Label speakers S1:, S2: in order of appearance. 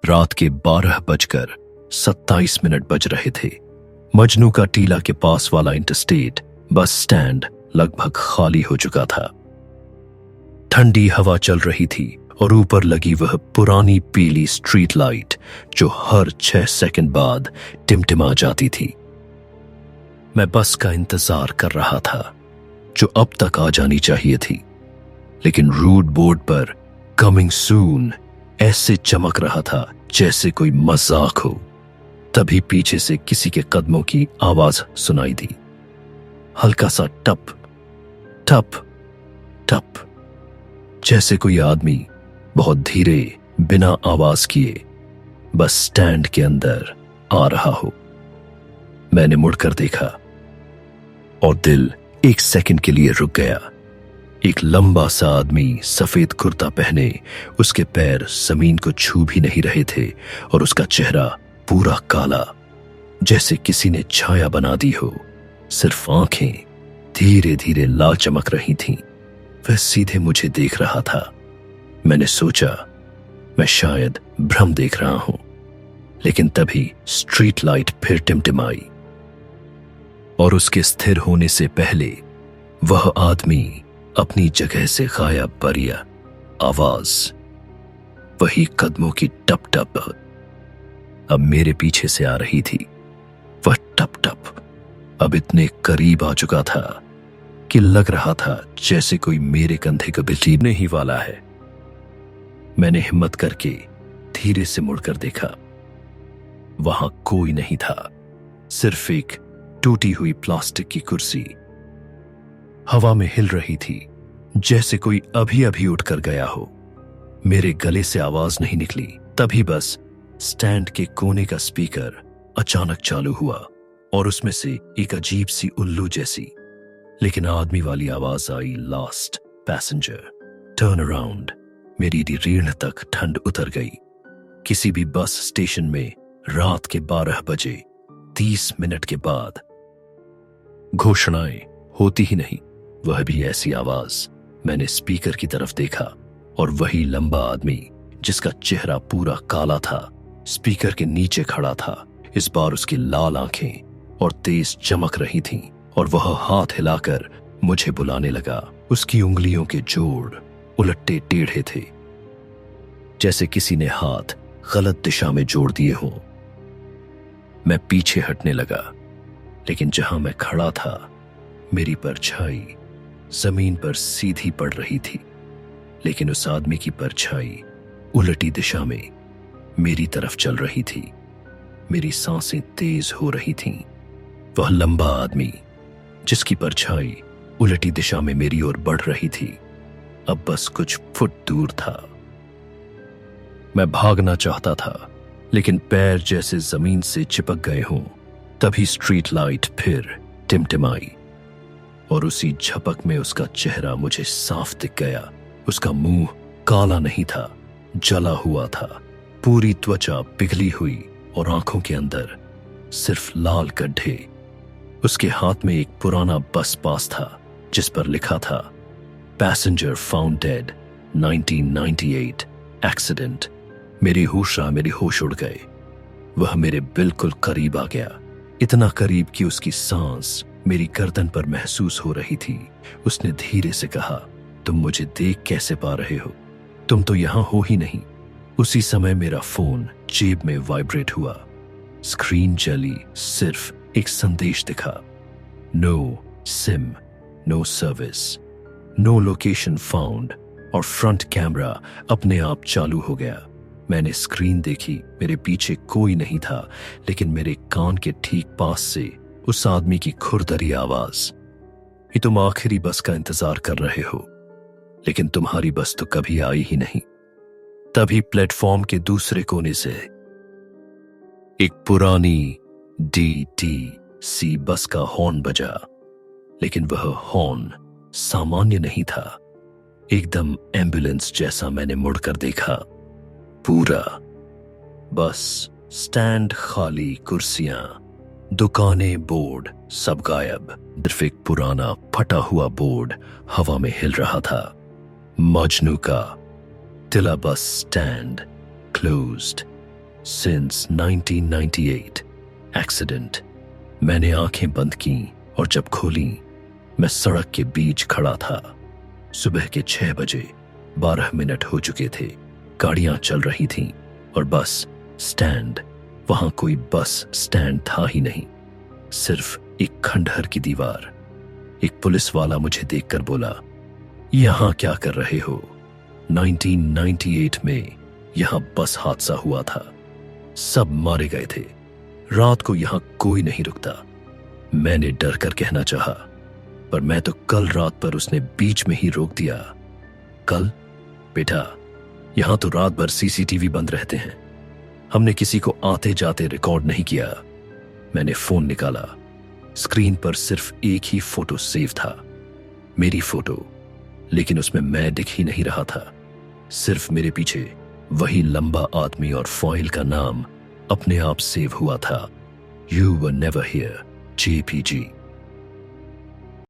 S1: रात के 12:27 बज रहे थे। मजनू का टीला के पास वाला इंटरस्टेट बस स्टैंड लगभग खाली हो चुका था। ठंडी हवा चल रही थी और ऊपर लगी वह पुरानी पीली स्ट्रीट लाइट जो हर 6 सेकंड बाद टिमटिमा जाती थी। मैं बस का इंतजार कर रहा था जो अब तक आ जानी चाहिए थी, लेकिन रूट बोर्ड पर कमिंग सून ऐसे चमक रहा था जैसे कोई मजाक हो। तभी पीछे से किसी के कदमों की आवाज सुनाई दी। हल्का सा टप टप टप, जैसे कोई आदमी बहुत धीरे बिना आवाज किए बस स्टैंड के अंदर आ रहा हो। मैंने मुड़कर देखा और दिल 1 सेकंड के लिए रुक गया। एक लंबा सा आदमी सफेद कुर्ता पहने, उसके पैर जमीन को छू भी नहीं रहे थे और उसका चेहरा पूरा काला, जैसे किसी ने छाया बना दी हो। सिर्फ आंखें धीरे धीरे लाल चमक रही थीं। वह सीधे मुझे देख रहा था। मैंने सोचा मैं शायद भ्रम देख रहा हूं, लेकिन तभी स्ट्रीट लाइट फिर टिमटिमाई और उसके स्थिर होने से पहले वह आदमी अपनी जगह से गायब पर गया। आवाज वही कदमों की टप टप अब मेरे पीछे से आ रही थी। वह टप टप अब इतने करीब आ चुका था कि लग रहा था जैसे कोई मेरे कंधे को बिलीबने ही वाला है। मैंने हिम्मत करके धीरे से मुड़कर देखा। वहां कोई नहीं था, सिर्फ एक टूटी हुई प्लास्टिक की कुर्सी हवा में हिल रही थी जैसे कोई अभी अभी उठकर गया हो। मेरे गले से आवाज नहीं निकली। तभी बस स्टैंड के कोने का स्पीकर अचानक चालू हुआ और उसमें से एक अजीब सी उल्लू जैसी लेकिन आदमी वाली आवाज आई, लास्ट पैसेंजर टर्न अराउंड। मेरी रीढ़ तक ठंड उतर गई। किसी भी बस स्टेशन में रात के 12:30 के बाद घोषणाएं होती ही नहीं, वह भी ऐसी आवाज। मैंने स्पीकर की तरफ देखा और वही लंबा आदमी जिसका चेहरा पूरा काला था स्पीकर के नीचे खड़ा था। इस बार उसकी लाल आंखें और तेज चमक रही थीं और वह हाथ हिलाकर मुझे बुलाने लगा। उसकी उंगलियों के जोड़ उलट्टे टेढ़े थे, जैसे किसी ने हाथ गलत दिशा में जोड़ दिए हों। मैं पीछे हटने लगा, लेकिन जहां मैं खड़ा था मेरी परछाई जमीन पर सीधी पड़ रही थी, लेकिन उस आदमी की परछाई उलटी दिशा में मेरी तरफ चल रही थी। मेरी सांसें तेज हो रही थीं। वह लंबा आदमी जिसकी परछाई उलटी दिशा में मेरी ओर बढ़ रही थी अब बस कुछ फुट दूर था। मैं भागना चाहता था, लेकिन पैर जैसे जमीन से चिपक गए हों। तभी स्ट्रीट लाइट फिर टिमटिमाई और उसी झपक में उसका चेहरा मुझे साफ दिख गया। उसका मुंह काला नहीं था, जला हुआ था। पूरी त्वचा पिघली हुई और आंखों के अंदर सिर्फ लाल गड्ढे। उसके हाथ में एक पुराना बस पास था जिस पर लिखा था पैसेंजर फाउंड डेड 1998 एक्सीडेंट। मेरे होश उड़ गए। वह मेरे बिल्कुल करीब आ गया, इतना करीब कि उसकी सांस मेरी गर्दन पर महसूस हो रही थी। उसने धीरे से कहा, तुम मुझे देख कैसे पा रहे हो? तुम तो यहां हो ही नहीं। उसी समय मेरा फोन जेब में वाइब्रेट हुआ। स्क्रीन जली, सिर्फ एक संदेश दिखा, no sim, no service, no location found, और फ्रंट कैमरा अपने आप चालू हो गया। मैंने स्क्रीन देखी, मेरे पीछे कोई नहीं था, लेकिन मेरे कान के ठीक पास से उस आदमी की खुरदरी आवाज, ये तुम आखिरी बस का इंतजार कर रहे हो, लेकिन तुम्हारी बस तो कभी आई ही नहीं। तभी प्लेटफॉर्म के दूसरे कोने से एक पुरानी DTC बस का हॉर्न बजा, लेकिन वह हॉर्न सामान्य नहीं था, एकदम एम्बुलेंस जैसा। मैंने मुड़कर देखा, पूरा बस स्टैंड खाली, कुर्सियां, दुकानें, बोर्ड सब गायब। सिर्फ एक पुराना फटा हुआ बोर्ड हवा में हिल रहा था, मजनू का टिला bus stand closed. Since 1998 accident. मैंने आंखें बंद की और जब खोली मैं सड़क के बीच खड़ा था। सुबह के 6 बजे 12 मिनट हो चुके थे। गाड़ियां चल रही थीं और बस स्टैंड, वहां कोई बस स्टैंड था ही नहीं, सिर्फ एक खंडहर की दीवार। एक पुलिस वाला मुझे देखकर बोला, यहां क्या कर रहे हो? 1998 में यहां बस हादसा हुआ था, सब मारे गए थे, रात को यहां कोई नहीं रुकता। मैंने डर कर कहना चाहा, पर मैं तो कल रात पर उसने बीच में ही रोक दिया। कल? बेटा, यहां तो रात भर सीसीटीवी बंद रहते हैं, हमने किसी को आते जाते रिकॉर्ड नहीं किया। मैंने फोन निकाला, स्क्रीन पर सिर्फ एक ही फोटो सेव था, मेरी फोटो, लेकिन उसमें मैं दिख ही नहीं रहा था। सिर्फ मेरे पीछे वही लंबा आदमी और फॉइल का नाम अपने आप सेव हुआ था, you were never hear, JPG।